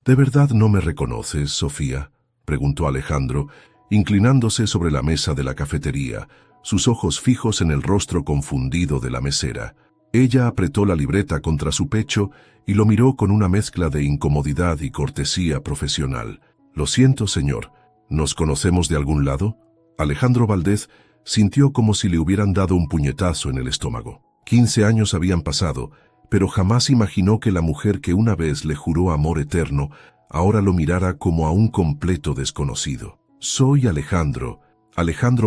¿De verdad no me reconoces, Sofía?, preguntó Alejandro, inclinándose sobre la mesa de la cafetería, sus ojos fijos en el rostro confundido de la mesera. Ella apretó la libreta contra su pecho y lo miró con una mezcla de incomodidad y cortesía profesional. «Lo siento, señor. ¿Nos conocemos de algún lado?» Alejandro Valdés sintió como si le hubieran dado un puñetazo en el estómago. 15 años habían pasado, pero jamás imaginó que la mujer que una vez le juró amor eterno ahora lo mirara como a un completo desconocido. «Soy Alejandro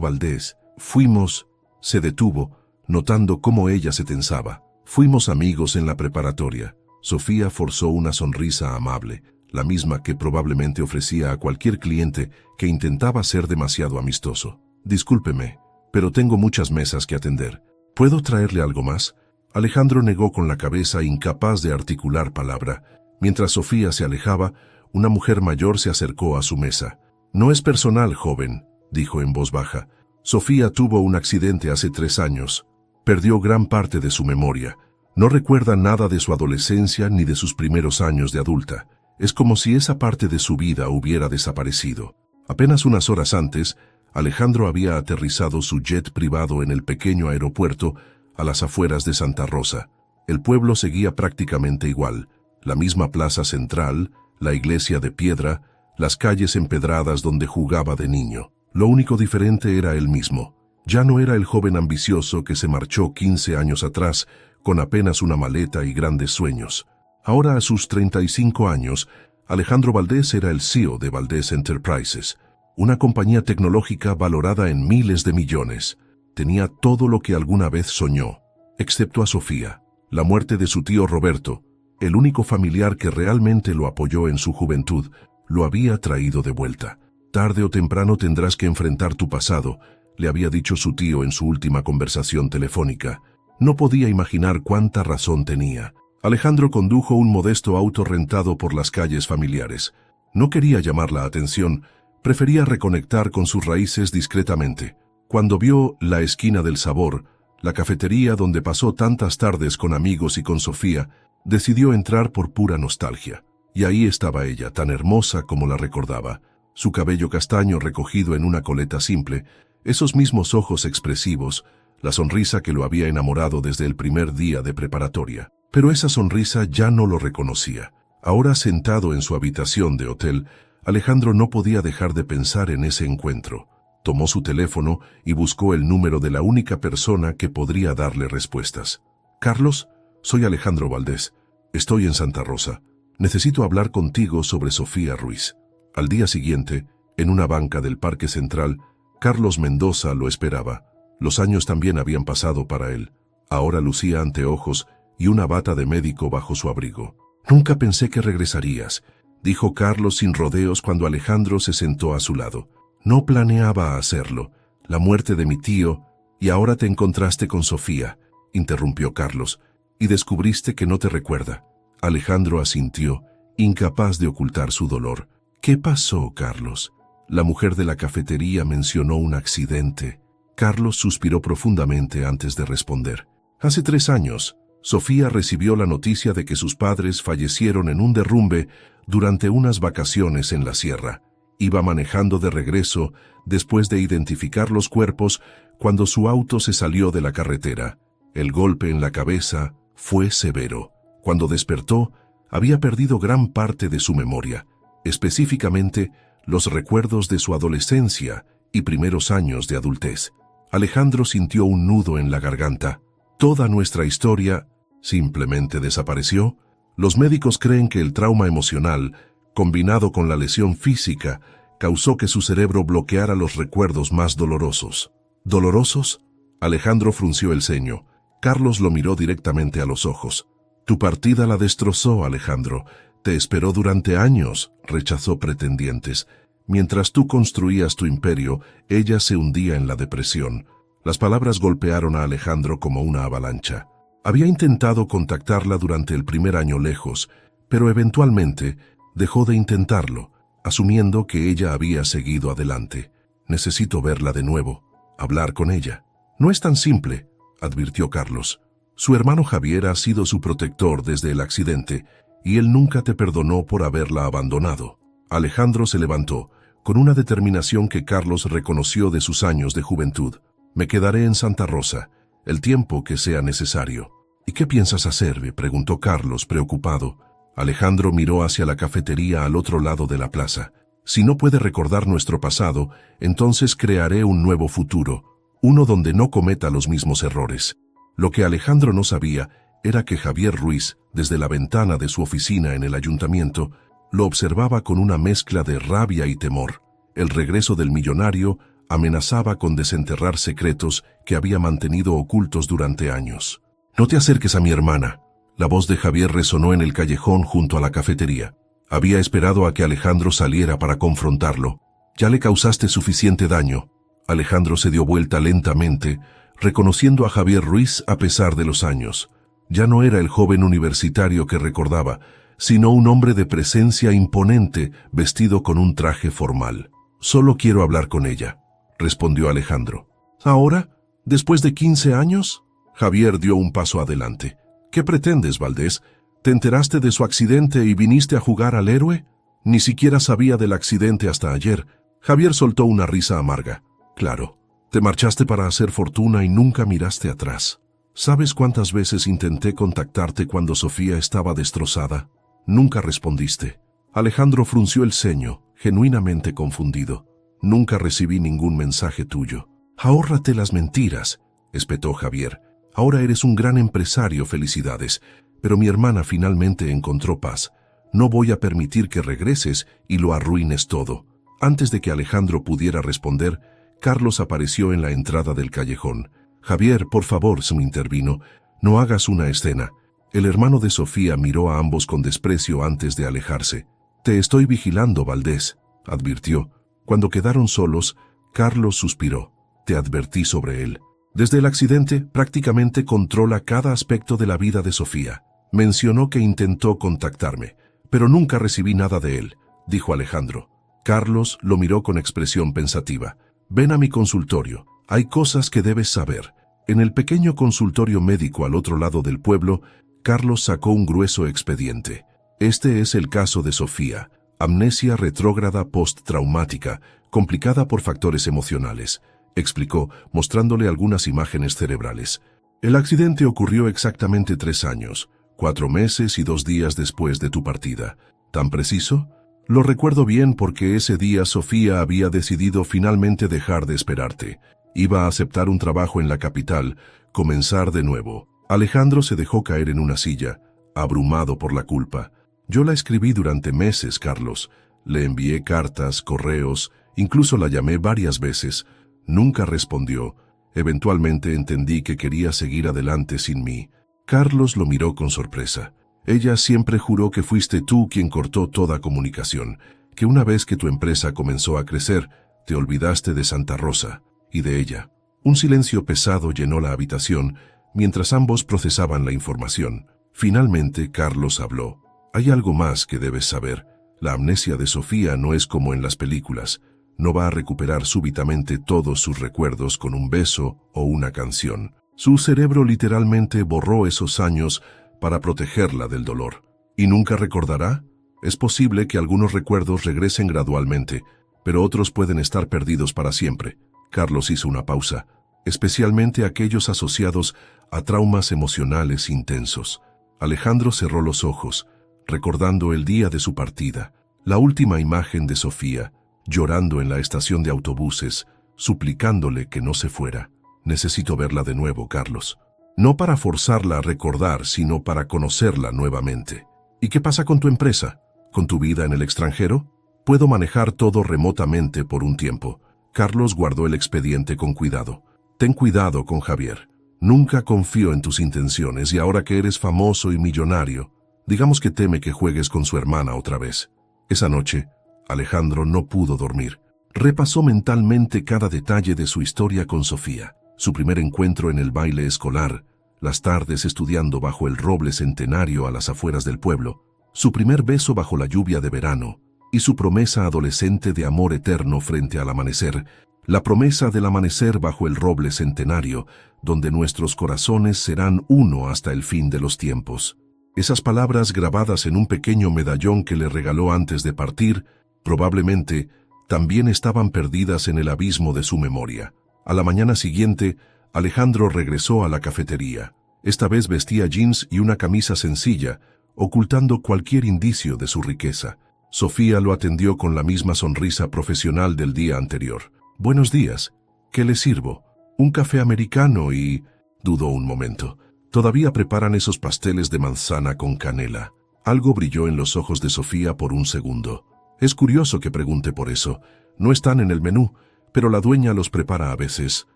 Valdés. Fuimos...» Se detuvo, notando cómo ella se tensaba. «Fuimos amigos en la preparatoria». Sofía forzó una sonrisa amable, la misma que probablemente ofrecía a cualquier cliente que intentaba ser demasiado amistoso. «Discúlpeme, pero tengo muchas mesas que atender. ¿Puedo traerle algo más?» Alejandro negó con la cabeza, incapaz de articular palabra. Mientras Sofía se alejaba, una mujer mayor se acercó a su mesa. «No es personal, joven», dijo en voz baja. «Sofía tuvo un accidente hace 3 años. Perdió gran parte de su memoria. No recuerda nada de su adolescencia ni de sus primeros años de adulta. Es como si esa parte de su vida hubiera desaparecido». Apenas unas horas antes, Alejandro había aterrizado su jet privado en el pequeño aeropuerto a las afueras de Santa Rosa. El pueblo seguía prácticamente igual. La misma plaza central, la iglesia de piedra, las calles empedradas donde jugaba de niño. Lo único diferente era él mismo. Ya no era el joven ambicioso que se marchó 15 años atrás con apenas una maleta y grandes sueños. Ahora, a sus 35 años, Alejandro Valdés era el CEO de Valdés Enterprises, una compañía tecnológica valorada en miles de millones. Tenía todo lo que alguna vez soñó, excepto a Sofía. La muerte de su tío Roberto, el único familiar que realmente lo apoyó en su juventud, lo había traído de vuelta. «Tarde o temprano tendrás que enfrentar tu pasado», le había dicho su tío en su última conversación telefónica. No podía imaginar cuánta razón tenía. Alejandro condujo un modesto auto rentado por las calles familiares. No quería llamar la atención, prefería reconectar con sus raíces discretamente. Cuando vio La Esquina del Sabor, la cafetería donde pasó tantas tardes con amigos y con Sofía, decidió entrar por pura nostalgia. Y ahí estaba ella, tan hermosa como la recordaba. Su cabello castaño recogido en una coleta simple, esos mismos ojos expresivos, la sonrisa que lo había enamorado desde el primer día de preparatoria. Pero esa sonrisa ya no lo reconocía. Ahora, sentado en su habitación de hotel, Alejandro no podía dejar de pensar en ese encuentro. Tomó su teléfono y buscó el número de la única persona que podría darle respuestas. «Carlos, soy Alejandro Valdés. Estoy en Santa Rosa. Necesito hablar contigo sobre Sofía Ruiz». Al día siguiente, en una banca del Parque Central, Carlos Mendoza lo esperaba. Los años también habían pasado para él. Ahora lucía anteojos y una bata de médico bajo su abrigo. «Nunca pensé que regresarías», dijo Carlos sin rodeos cuando Alejandro se sentó a su lado. «No planeaba hacerlo. La muerte de mi tío, y ahora te encontraste con Sofía», interrumpió Carlos, «y descubriste que no te recuerda». Alejandro asintió, incapaz de ocultar su dolor. «¿Qué pasó, Carlos?». La mujer de la cafetería mencionó un accidente. Carlos suspiró profundamente antes de responder. Hace 3 años, Sofía recibió la noticia de que sus padres fallecieron en un derrumbe durante unas vacaciones en la sierra. Iba manejando de regreso después de identificar los cuerpos cuando su auto se salió de la carretera. El golpe en la cabeza fue severo. Cuando despertó, había perdido gran parte de su memoria, específicamente los recuerdos de su adolescencia y primeros años de adultez. Alejandro sintió un nudo en la garganta. Toda nuestra historia simplemente desapareció. Los médicos creen que el trauma emocional, combinado con la lesión física, causó que su cerebro bloqueara los recuerdos más dolorosos. ¿Dolorosos? Alejandro frunció el ceño. Carlos lo miró directamente a los ojos. «Tu partida la destrozó, Alejandro. Te esperó durante años», rechazó pretendientes. «Mientras tú construías tu imperio, ella se hundía en la depresión». Las palabras golpearon a Alejandro como una avalancha. Había intentado contactarla durante el primer año lejos, pero eventualmente dejó de intentarlo, asumiendo que ella había seguido adelante. «Necesito verla de nuevo, hablar con ella». «No es tan simple», advirtió Carlos. «Su hermano Javier ha sido su protector desde el accidente, y él nunca te perdonó por haberla abandonado. Alejandro se levantó, con una determinación que Carlos reconoció de sus años de juventud. Me quedaré en Santa Rosa, el tiempo que sea necesario. ¿Y qué piensas hacer?, preguntó Carlos, preocupado. Alejandro miró hacia la cafetería al otro lado de la plaza. Si no puede recordar nuestro pasado, entonces crearé un nuevo futuro, uno donde no cometa los mismos errores. Lo que Alejandro no sabía era que Javier Ruiz, desde la ventana de su oficina en el ayuntamiento, lo observaba con una mezcla de rabia y temor. El regreso del millonario amenazaba con desenterrar secretos que había mantenido ocultos durante años. «No te acerques a mi hermana». La voz de Javier resonó en el callejón junto a la cafetería. Había esperado a que Alejandro saliera para confrontarlo. «Ya le causaste suficiente daño». Alejandro se dio vuelta lentamente, reconociendo a Javier Ruiz a pesar de los años. Ya no era el joven universitario que recordaba, sino un hombre de presencia imponente, vestido con un traje formal. «Solo quiero hablar con ella», respondió Alejandro. «¿Ahora? ¿Después de 15 años?» Javier dio un paso adelante. «¿Qué pretendes, Valdés? ¿Te enteraste de su accidente y viniste a jugar al héroe?» «Ni siquiera sabía del accidente hasta ayer». Javier soltó una risa amarga. «Claro, te marchaste para hacer fortuna y nunca miraste atrás. ¿Sabes cuántas veces intenté contactarte cuando Sofía estaba destrozada? Nunca respondiste». Alejandro frunció el ceño, genuinamente confundido. «Nunca recibí ningún mensaje tuyo». «Ahórrate las mentiras», espetó Javier. «Ahora eres un gran empresario, felicidades. Pero mi hermana finalmente encontró paz. No voy a permitir que regreses y lo arruines todo». Antes de que Alejandro pudiera responder, Carlos apareció en la entrada del callejón. «Javier, por favor», se intervino, «no hagas una escena». El hermano de Sofía miró a ambos con desprecio antes de alejarse. «Te estoy vigilando, Valdés», advirtió. Cuando quedaron solos, Carlos suspiró. «Te advertí sobre él. Desde el accidente, prácticamente controla cada aspecto de la vida de Sofía. Mencionó que intentó contactarme, pero nunca recibí nada de él», dijo Alejandro. Carlos lo miró con expresión pensativa. «Ven a mi consultorio. Hay cosas que debes saber». En el pequeño consultorio médico al otro lado del pueblo, Carlos sacó un grueso expediente. «Este es el caso de Sofía. Amnesia retrógrada postraumática, complicada por factores emocionales», explicó, mostrándole algunas imágenes cerebrales. «El accidente ocurrió exactamente 3 años, 4 meses y 2 días después de tu partida. ¿Tan preciso? Lo recuerdo bien porque ese día Sofía había decidido finalmente dejar de esperarte. Iba a aceptar un trabajo en la capital, comenzar de nuevo». Alejandro se dejó caer en una silla, abrumado por la culpa. «Yo la escribí durante meses, Carlos. Le envié cartas, correos, incluso la llamé varias veces. Nunca respondió. Eventualmente entendí que quería seguir adelante sin mí». Carlos lo miró con sorpresa. «Ella siempre juró que fuiste tú quien cortó toda comunicación, que una vez que tu empresa comenzó a crecer, te olvidaste de Santa Rosa y de ella». Un silencio pesado llenó la habitación mientras ambos procesaban la información. Finalmente, Carlos habló. «Hay algo más que debes saber. La amnesia de Sofía no es como en las películas. No va a recuperar súbitamente todos sus recuerdos con un beso o una canción. Su cerebro literalmente borró esos años para protegerla del dolor. ¿Y nunca recordará? Es posible que algunos recuerdos regresen gradualmente, pero otros pueden estar perdidos para siempre». Carlos hizo una pausa. «Especialmente aquellos asociados a traumas emocionales intensos». Alejandro cerró los ojos, recordando el día de su partida, la última imagen de Sofía, llorando en la estación de autobuses, suplicándole que no se fuera. «Necesito verla de nuevo, Carlos. No para forzarla a recordar, sino para conocerla nuevamente». «¿Y qué pasa con tu empresa? ¿Con tu vida en el extranjero?» «Puedo manejar todo remotamente por un tiempo». Carlos guardó el expediente con cuidado. «Ten cuidado con Javier. Nunca confío en tus intenciones y ahora que eres famoso y millonario, digamos que teme que juegues con su hermana otra vez». Esa noche, Alejandro no pudo dormir. Repasó mentalmente cada detalle de su historia con Sofía. Su primer encuentro en el baile escolar, las tardes estudiando bajo el roble centenario a las afueras del pueblo, su primer beso bajo la lluvia de verano y su promesa adolescente de amor eterno frente al amanecer, la promesa del amanecer bajo el roble centenario, donde nuestros corazones serán uno hasta el fin de los tiempos. Esas palabras grabadas en un pequeño medallón que le regaló antes de partir, probablemente, también estaban perdidas en el abismo de su memoria. A la mañana siguiente, Alejandro regresó a la cafetería. Esta vez vestía jeans y una camisa sencilla, ocultando cualquier indicio de su riqueza. Sofía lo atendió con la misma sonrisa profesional del día anterior. «Buenos días. ¿Qué le sirvo? Un café americano y...» Dudó un momento. «Todavía preparan esos pasteles de manzana con canela». Algo brilló en los ojos de Sofía por un segundo. «Es curioso que pregunte por eso. No están en el menú, pero la dueña los prepara a veces.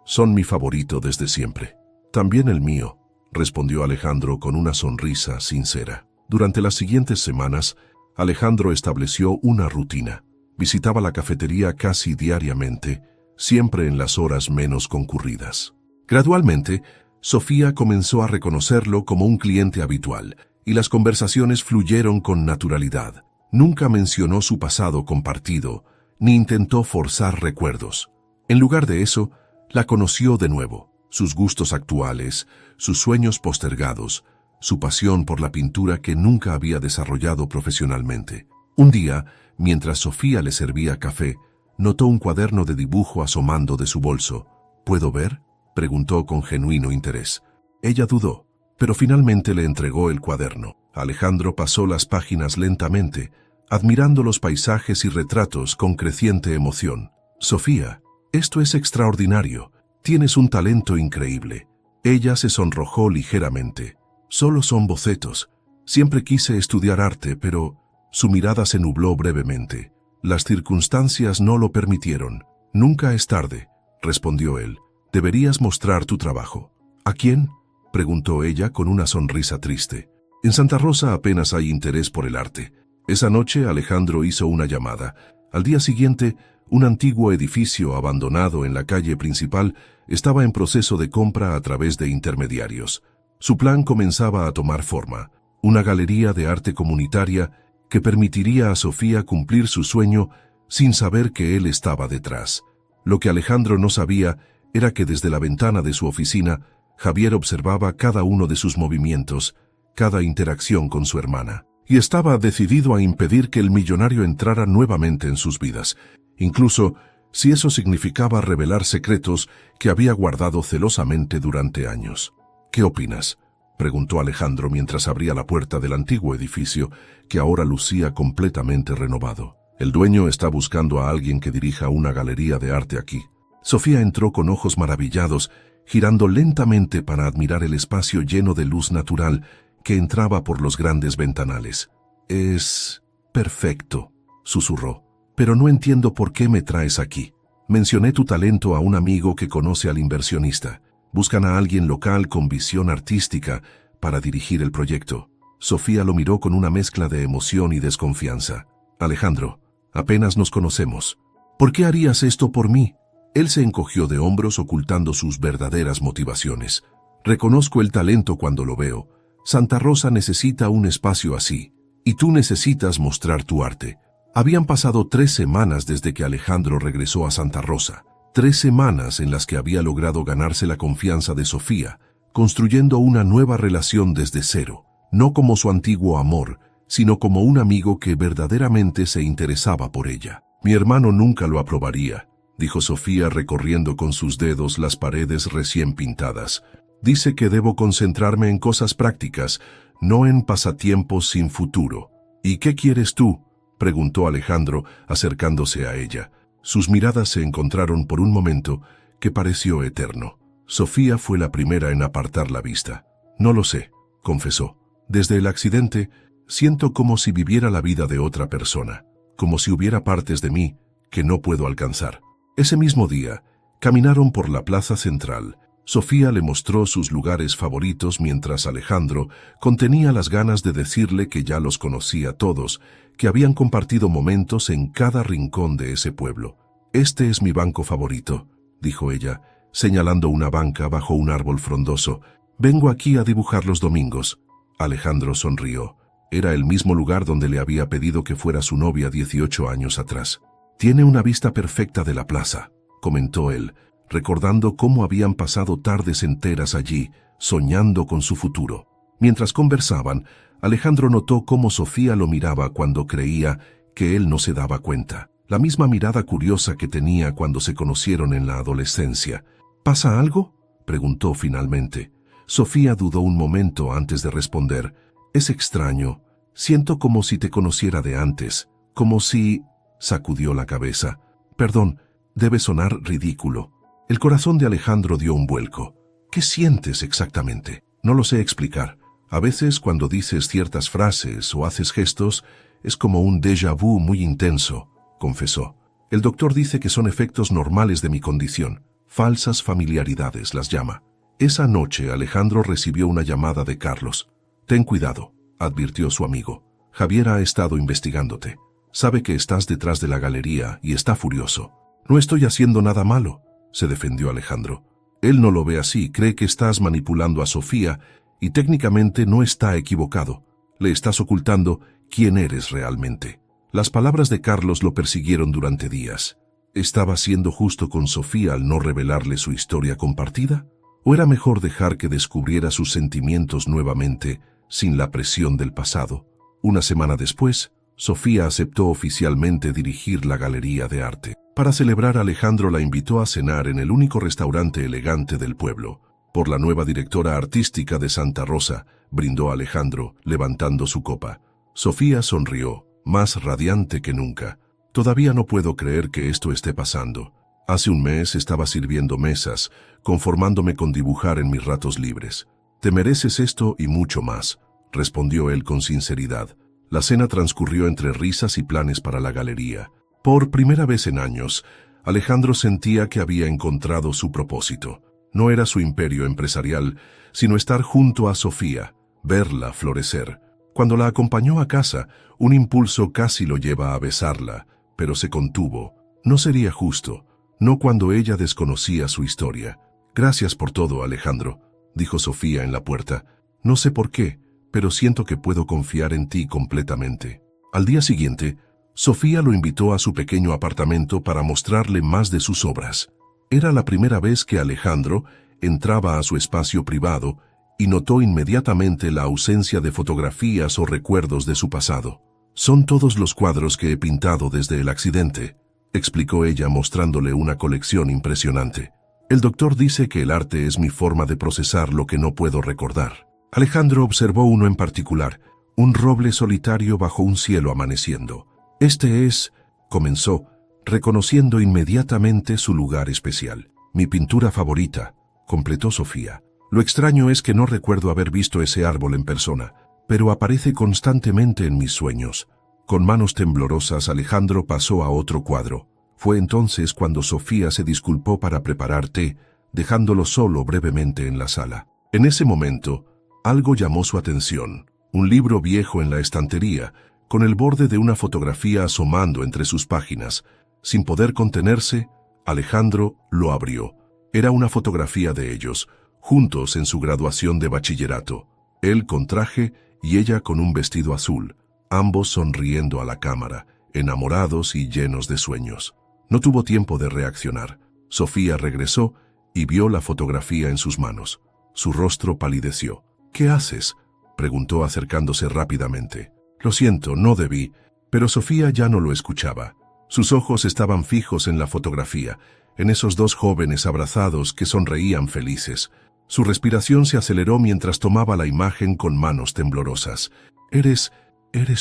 Son mi favorito desde siempre». «También el mío», respondió Alejandro con una sonrisa sincera. Durante las siguientes semanas, Alejandro estableció una rutina. Visitaba la cafetería casi diariamente, siempre en las horas menos concurridas. Gradualmente, Sofía comenzó a reconocerlo como un cliente habitual, y las conversaciones fluyeron con naturalidad. Nunca mencionó su pasado compartido, ni intentó forzar recuerdos. En lugar de eso, la conoció de nuevo, sus gustos actuales, sus sueños postergados, su pasión por la pintura que nunca había desarrollado profesionalmente. Un día, mientras Sofía le servía café, notó un cuaderno de dibujo asomando de su bolso. «¿Puedo ver?», preguntó con genuino interés. Ella dudó, pero finalmente le entregó el cuaderno. Alejandro pasó las páginas lentamente, admirando los paisajes y retratos con creciente emoción. «Sofía, esto es extraordinario. Tienes un talento increíble». Ella se sonrojó ligeramente. «Solo son bocetos. Siempre quise estudiar arte, pero...» Su mirada se nubló brevemente. «Las circunstancias no lo permitieron». «Nunca es tarde», respondió él. «Deberías mostrar tu trabajo». «¿A quién?», preguntó ella con una sonrisa triste. «En Santa Rosa apenas hay interés por el arte». Esa noche Alejandro hizo una llamada. Al día siguiente, un antiguo edificio abandonado en la calle principal estaba en proceso de compra a través de intermediarios. Su plan comenzaba a tomar forma, una galería de arte comunitaria que permitiría a Sofía cumplir su sueño sin saber que él estaba detrás. Lo que Alejandro no sabía era que desde la ventana de su oficina, Javier observaba cada uno de sus movimientos, cada interacción con su hermana, y estaba decidido a impedir que el millonario entrara nuevamente en sus vidas, incluso si eso significaba revelar secretos que había guardado celosamente durante años. «¿Qué opinas?», preguntó Alejandro mientras abría la puerta del antiguo edificio, que ahora lucía completamente renovado. «El dueño está buscando a alguien que dirija una galería de arte aquí». Sofía entró con ojos maravillados, girando lentamente para admirar el espacio lleno de luz natural que entraba por los grandes ventanales. «Es perfecto», susurró. «Pero no entiendo por qué me traes aquí. Mencioné tu talento a un amigo que conoce al inversionista. Buscan a alguien local con visión artística para dirigir el proyecto». Sofía lo miró con una mezcla de emoción y desconfianza. «Alejandro, apenas nos conocemos. ¿Por qué harías esto por mí?». Él se encogió de hombros ocultando sus verdaderas motivaciones. «Reconozco el talento cuando lo veo. Santa Rosa necesita un espacio así, y tú necesitas mostrar tu arte». Habían pasado 3 semanas desde que Alejandro regresó a Santa Rosa. 3 semanas en las que había logrado ganarse la confianza de Sofía, construyendo una nueva relación desde cero, no como su antiguo amor, sino como un amigo que verdaderamente se interesaba por ella. «Mi hermano nunca lo aprobaría», dijo Sofía recorriendo con sus dedos las paredes recién pintadas. «Dice que debo concentrarme en cosas prácticas, no en pasatiempos sin futuro». «¿Y qué quieres tú?», preguntó Alejandro, acercándose a ella. Sus miradas se encontraron por un momento que pareció eterno. Sofía fue la primera en apartar la vista. «No lo sé», confesó. «Desde el accidente, siento como si viviera la vida de otra persona, como si hubiera partes de mí que no puedo alcanzar». Ese mismo día, caminaron por la plaza central. Sofía le mostró sus lugares favoritos mientras Alejandro contenía las ganas de decirle que ya los conocía todos, que habían compartido momentos en cada rincón de ese pueblo. «Este es mi banco favorito», dijo ella, señalando una banca bajo un árbol frondoso. «Vengo aquí a dibujar los domingos». Alejandro sonrió. Era el mismo lugar donde le había pedido que fuera su novia 18 años atrás. «Tiene una vista perfecta de la plaza», comentó él, recordando cómo habían pasado tardes enteras allí, soñando con su futuro. Mientras conversaban, Alejandro notó cómo Sofía lo miraba cuando creía que él no se daba cuenta. La misma mirada curiosa que tenía cuando se conocieron en la adolescencia. ¿Pasa algo?, preguntó finalmente. Sofía dudó un momento antes de responder. Es extraño. Siento como si te conociera de antes. Como si... Sacudió la cabeza. Perdón, debe sonar ridículo. El corazón de Alejandro dio un vuelco. ¿Qué sientes exactamente? No lo sé explicar. A veces cuando dices ciertas frases o haces gestos, es como un déjà vu muy intenso, confesó. El doctor dice que son efectos normales de mi condición. Falsas familiaridades las llama. Esa noche Alejandro recibió una llamada de Carlos. Ten cuidado, advirtió su amigo. Javier ha estado investigándote. Sabe que estás detrás de la galería y está furioso. No estoy haciendo nada malo, se defendió Alejandro. Él no lo ve así, cree que estás manipulando a Sofía y técnicamente no está equivocado. Le estás ocultando quién eres realmente. Las palabras de Carlos lo persiguieron durante días. ¿Estaba siendo justo con Sofía al no revelarle su historia compartida? ¿O era mejor dejar que descubriera sus sentimientos nuevamente sin la presión del pasado? Una semana después, Sofía aceptó oficialmente dirigir la galería de arte. Para celebrar, Alejandro la invitó a cenar en el único restaurante elegante del pueblo. Por la nueva directora artística de Santa Rosa, brindó Alejandro, levantando su copa. Sofía sonrió, más radiante que nunca. Todavía no puedo creer que esto esté pasando. Hace un mes estaba sirviendo mesas, conformándome con dibujar en mis ratos libres. Te mereces esto y mucho más, respondió él con sinceridad. La cena transcurrió entre risas y planes para la galería. Por primera vez en años, Alejandro sentía que había encontrado su propósito. No era su imperio empresarial, sino estar junto a Sofía, verla florecer. Cuando la acompañó a casa, un impulso casi lo lleva a besarla, pero se contuvo. No sería justo, no cuando ella desconocía su historia. Gracias por todo, Alejandro, dijo Sofía en la puerta. No sé por qué, pero siento que puedo confiar en ti completamente. Al día siguiente, Sofía lo invitó a su pequeño apartamento para mostrarle más de sus obras. Era la primera vez que Alejandro entraba a su espacio privado y notó inmediatamente la ausencia de fotografías o recuerdos de su pasado. Son todos los cuadros que he pintado desde el accidente, explicó ella mostrándole una colección impresionante. El doctor dice que el arte es mi forma de procesar lo que no puedo recordar. Alejandro observó uno en particular, un roble solitario bajo un cielo amaneciendo. Este es, comenzó, reconociendo inmediatamente su lugar especial. Mi pintura favorita, completó Sofía. Lo extraño es que no recuerdo haber visto ese árbol en persona, pero aparece constantemente en mis sueños. Con manos temblorosas, Alejandro pasó a otro cuadro. Fue entonces cuando Sofía se disculpó para preparar té, dejándolo solo brevemente en la sala. En ese momento, algo llamó su atención. Un libro viejo en la estantería, con el borde de una fotografía asomando entre sus páginas. Sin poder contenerse, Alejandro lo abrió. Era una fotografía de ellos, juntos en su graduación de bachillerato. Él con traje y ella con un vestido azul, ambos sonriendo a la cámara, enamorados y llenos de sueños. No tuvo tiempo de reaccionar. Sofía regresó y vio la fotografía en sus manos. Su rostro palideció. ¿Qué haces?, preguntó acercándose rápidamente. Lo siento, no debí, pero Sofía ya no lo escuchaba. Sus ojos estaban fijos en la fotografía, en esos dos jóvenes abrazados que sonreían felices. Su respiración se aceleró mientras tomaba la imagen con manos temblorosas. Eres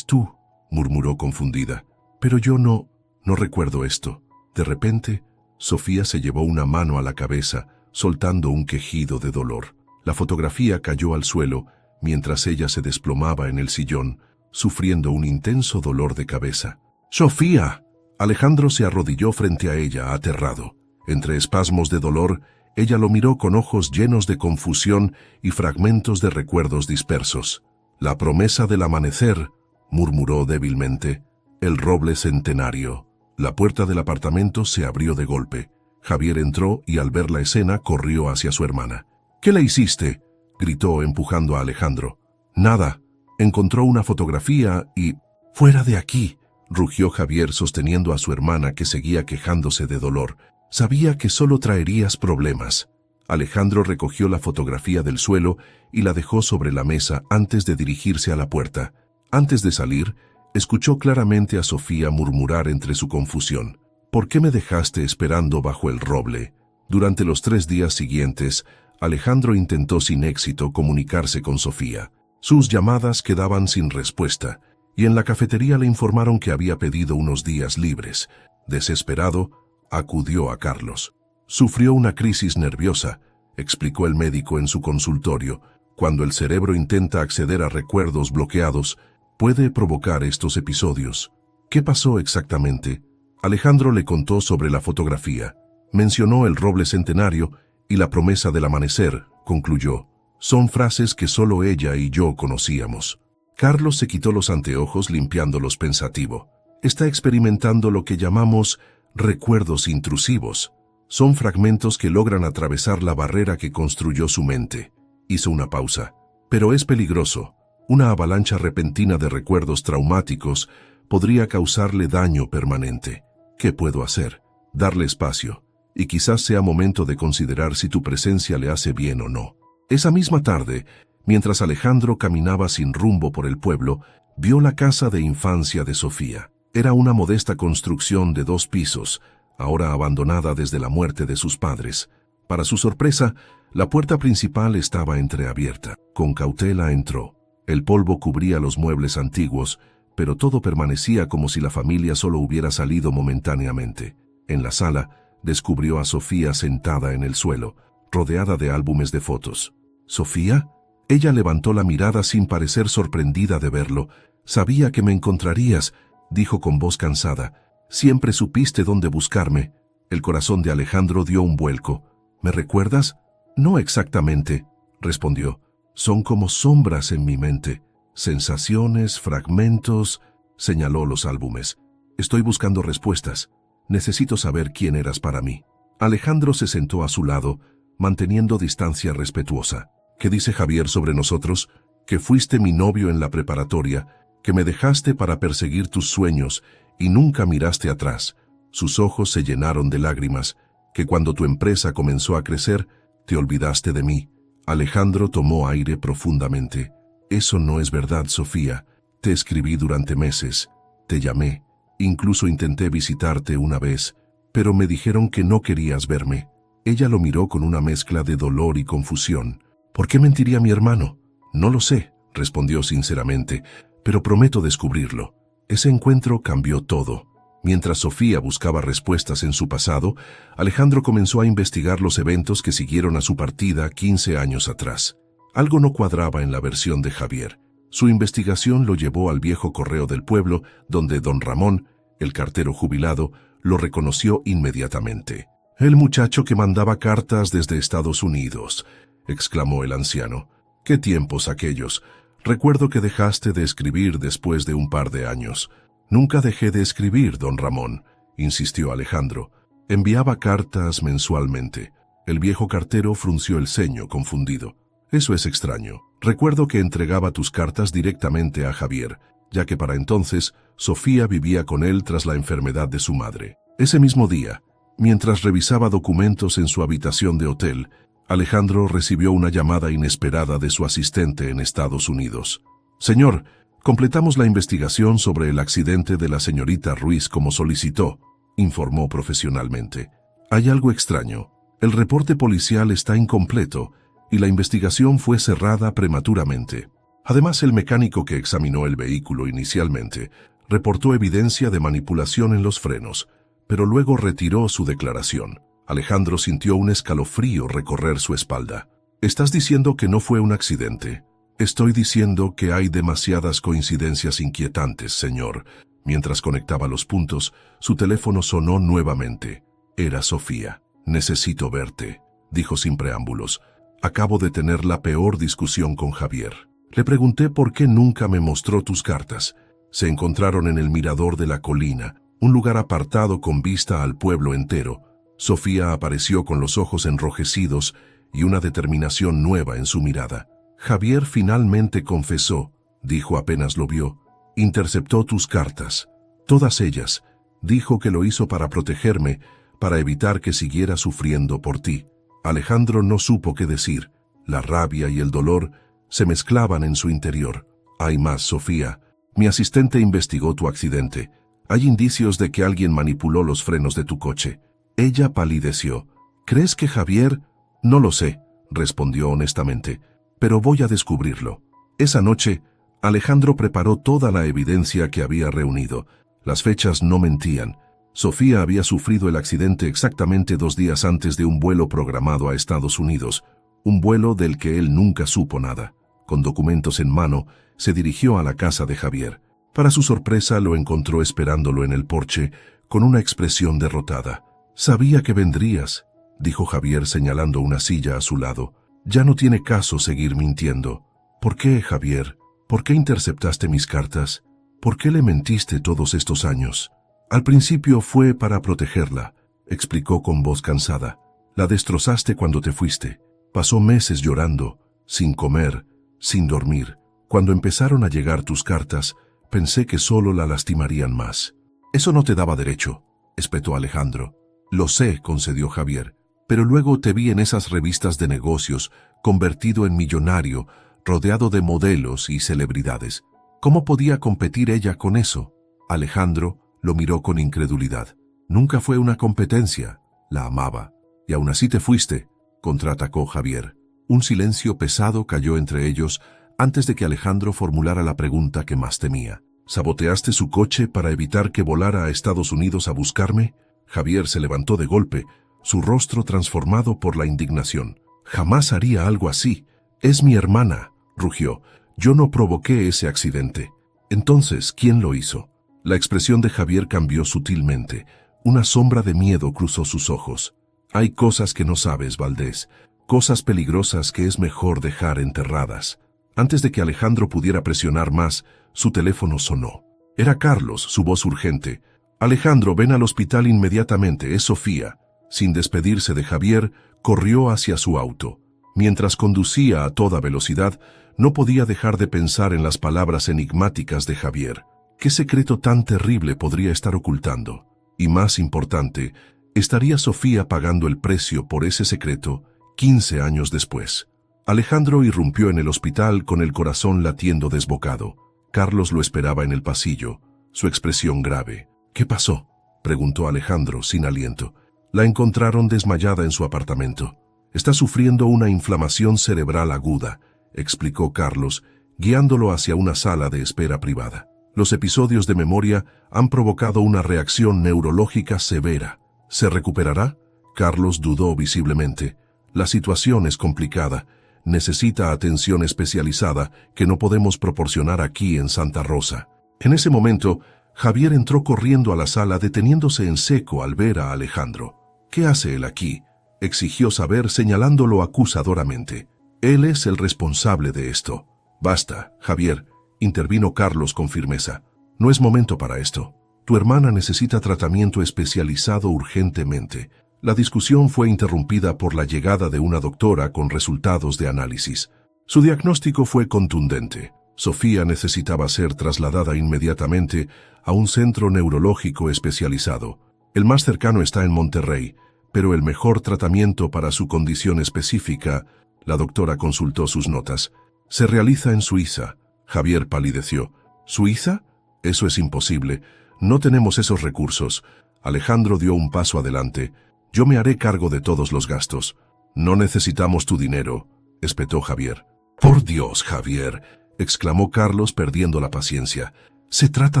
tú», murmuró confundida. «Pero yo no recuerdo esto». De repente, Sofía se llevó una mano a la cabeza, soltando un quejido de dolor. La fotografía cayó al suelo, mientras ella se desplomaba en el sillón, sufriendo un intenso dolor de cabeza. «¡Sofía!». Alejandro se arrodilló frente a ella, aterrado. Entre espasmos de dolor, ella lo miró con ojos llenos de confusión y fragmentos de recuerdos dispersos. «La promesa del amanecer», murmuró débilmente. «El roble centenario». La puerta del apartamento se abrió de golpe. Javier entró y al ver la escena corrió hacia su hermana. «¿Qué le hiciste?», gritó empujando a Alejandro. «Nada. Encontró una fotografía y...». «¡Fuera de aquí!», rugió Javier sosteniendo a su hermana que seguía quejándose de dolor. «Sabía que solo traerías problemas». Alejandro recogió la fotografía del suelo y la dejó sobre la mesa antes de dirigirse a la puerta. Antes de salir, escuchó claramente a Sofía murmurar entre su confusión: «¿Por qué me dejaste esperando bajo el roble?». Durante los 3 días siguientes, Alejandro intentó sin éxito comunicarse con Sofía. Sus llamadas quedaban sin respuesta, y en la cafetería le informaron que había pedido unos días libres. Desesperado, acudió a Carlos. Sufrió una crisis nerviosa, explicó el médico en su consultorio. Cuando el cerebro intenta acceder a recuerdos bloqueados, puede provocar estos episodios. ¿Qué pasó exactamente? Alejandro le contó sobre la fotografía. Mencionó el roble centenario y la promesa del amanecer, concluyó. Son frases que solo ella y yo conocíamos. Carlos se quitó los anteojos limpiándolos pensativo. Está experimentando lo que llamamos recuerdos intrusivos. Son fragmentos que logran atravesar la barrera que construyó su mente. Hizo una pausa. Pero es peligroso. Una avalancha repentina de recuerdos traumáticos podría causarle daño permanente. ¿Qué puedo hacer? Darle espacio. Y quizás sea momento de considerar si tu presencia le hace bien o no. Esa misma tarde, mientras Alejandro caminaba sin rumbo por el pueblo, vio la casa de infancia de Sofía. Era una modesta construcción de 2 pisos, ahora abandonada desde la muerte de sus padres. Para su sorpresa, la puerta principal estaba entreabierta. Con cautela entró. El polvo cubría los muebles antiguos, pero todo permanecía como si la familia solo hubiera salido momentáneamente. En la sala, descubrió a Sofía sentada en el suelo, rodeada de álbumes de fotos. ¿Sofía? Ella levantó la mirada sin parecer sorprendida de verlo. «Sabía que me encontrarías», dijo con voz cansada. «Siempre supiste dónde buscarme». El corazón de Alejandro dio un vuelco. «¿Me recuerdas?» «No exactamente», respondió. «Son como sombras en mi mente. Sensaciones, fragmentos», señaló los álbumes. «Estoy buscando respuestas. Necesito saber quién eras para mí». Alejandro se sentó a su lado, manteniendo distancia respetuosa. «¿Qué dice Javier sobre nosotros? Que fuiste mi novio en la preparatoria, que me dejaste para perseguir tus sueños y nunca miraste atrás». Sus ojos se llenaron de lágrimas. «Que cuando tu empresa comenzó a crecer, te olvidaste de mí». Alejandro tomó aire profundamente. «Eso no es verdad, Sofía. Te escribí durante meses. Te llamé. Incluso intenté visitarte una vez, pero me dijeron que no querías verme». Ella lo miró con una mezcla de dolor y confusión. «¿Por qué mentiría mi hermano?» «No lo sé», respondió sinceramente, «pero prometo descubrirlo». Ese encuentro cambió todo. Mientras Sofía buscaba respuestas en su pasado, Alejandro comenzó a investigar los eventos que siguieron a su partida 15 años atrás. Algo no cuadraba en la versión de Javier. Su investigación lo llevó al viejo correo del pueblo, donde don Ramón, el cartero jubilado, lo reconoció inmediatamente. «El muchacho que mandaba cartas desde Estados Unidos», exclamó el anciano. «¿Qué tiempos aquellos? Recuerdo que dejaste de escribir después de un par de años». «Nunca dejé de escribir, don Ramón», insistió Alejandro. «Enviaba cartas mensualmente». El viejo cartero frunció el ceño, confundido. «Eso es extraño. Recuerdo que entregaba tus cartas directamente a Javier, ya que para entonces Sofía vivía con él tras la enfermedad de su madre». Ese mismo día, mientras revisaba documentos en su habitación de hotel, Alejandro recibió una llamada inesperada de su asistente en Estados Unidos. «Señor, completamos la investigación sobre el accidente de la señorita Ruiz como solicitó», informó profesionalmente. «Hay algo extraño. El reporte policial está incompleto y la investigación fue cerrada prematuramente. Además, el mecánico que examinó el vehículo inicialmente reportó evidencia de manipulación en los frenos, pero luego retiró su declaración». Alejandro sintió un escalofrío recorrer su espalda. «¿Estás diciendo que no fue un accidente?» «Estoy diciendo que hay demasiadas coincidencias inquietantes, señor». Mientras conectaba los puntos, su teléfono sonó nuevamente. Era Sofía. «Necesito verte», dijo sin preámbulos. «Acabo de tener la peor discusión con Javier. Le pregunté por qué nunca me mostró tus cartas. Se encontraron en el mirador de la colina, un lugar apartado con vista al pueblo entero». Sofía apareció con los ojos enrojecidos y una determinación nueva en su mirada. «Javier finalmente confesó», dijo apenas lo vio. «Interceptó tus cartas. Todas ellas. Dijo que lo hizo para protegerme, para evitar que siguiera sufriendo por ti». Alejandro no supo qué decir. La rabia y el dolor se mezclaban en su interior. Hay más, Sofía. Mi asistente investigó tu accidente. Hay indicios de que alguien manipuló los frenos de tu coche. Ella palideció. ¿Crees que Javier? No lo sé, respondió honestamente, pero voy a descubrirlo. Esa noche, Alejandro preparó toda la evidencia que había reunido. Las fechas no mentían. Sofía había sufrido el accidente exactamente 2 días antes de un vuelo programado a Estados Unidos, un vuelo del que él nunca supo nada. Con documentos en mano, se dirigió a la casa de Javier. Para su sorpresa, lo encontró esperándolo en el porche, con una expresión derrotada. «Sabía que vendrías», dijo Javier señalando una silla a su lado. «Ya no tiene caso seguir mintiendo». «¿Por qué, Javier? ¿Por qué interceptaste mis cartas? ¿Por qué le mentiste todos estos años?» «Al principio fue para protegerla», explicó con voz cansada. «La destrozaste cuando te fuiste. Pasó meses llorando, sin comer, sin dormir. Cuando empezaron a llegar tus cartas, pensé que solo la lastimarían más». «Eso no te daba derecho», espetó Alejandro. «Lo sé», concedió Javier, «pero luego te vi en esas revistas de negocios, convertido en millonario, rodeado de modelos y celebridades. ¿Cómo podía competir ella con eso?» Alejandro lo miró con incredulidad. «Nunca fue una competencia. La amaba. Y aún así te fuiste», contraatacó Javier. Un silencio pesado cayó entre ellos antes de que Alejandro formulara la pregunta que más temía. «¿Saboteaste su coche para evitar que volara a Estados Unidos a buscarme?» Javier se levantó de golpe, su rostro transformado por la indignación. «Jamás haría algo así. Es mi hermana», rugió. «Yo no provoqué ese accidente». «Entonces, ¿quién lo hizo?» La expresión de Javier cambió sutilmente. Una sombra de miedo cruzó sus ojos. «Hay cosas que no sabes, Valdés. Cosas peligrosas que es mejor dejar enterradas». Antes de que Alejandro pudiera presionar más, su teléfono sonó. Era Carlos, su voz urgente. «Alejandro, ven al hospital inmediatamente, es Sofía». Sin despedirse de Javier, corrió hacia su auto. Mientras conducía a toda velocidad, no podía dejar de pensar en las palabras enigmáticas de Javier. ¿Qué secreto tan terrible podría estar ocultando? Y más importante, ¿estaría Sofía pagando el precio por ese secreto 15 años después? Alejandro irrumpió en el hospital con el corazón latiendo desbocado. Carlos lo esperaba en el pasillo, su expresión grave. «¿Qué pasó?», preguntó Alejandro sin aliento. «La encontraron desmayada en su apartamento. Está sufriendo una inflamación cerebral aguda», explicó Carlos, guiándolo hacia una sala de espera privada. «Los episodios de memoria han provocado una reacción neurológica severa. ¿Se recuperará?». Carlos dudó visiblemente. «La situación es complicada. Necesita atención especializada que no podemos proporcionar aquí en Santa Rosa». En ese momento, Javier entró corriendo a la sala deteniéndose en seco al ver a Alejandro. «¿Qué hace él aquí?», exigió saber señalándolo acusadoramente. «Él es el responsable de esto». «Basta, Javier», intervino Carlos con firmeza. «No es momento para esto. Tu hermana necesita tratamiento especializado urgentemente». La discusión fue interrumpida por la llegada de una doctora con resultados de análisis. Su diagnóstico fue contundente. Sofía necesitaba ser trasladada inmediatamente a un centro neurológico especializado. El más cercano está en Monterrey, pero el mejor tratamiento para su condición específica, la doctora consultó sus notas, se realiza en Suiza. Javier palideció. «¿Suiza? Eso es imposible. No tenemos esos recursos». Alejandro dio un paso adelante. «Yo me haré cargo de todos los gastos». «No necesitamos tu dinero», espetó Javier. «Por Dios, Javier», exclamó Carlos perdiendo la paciencia. «Se trata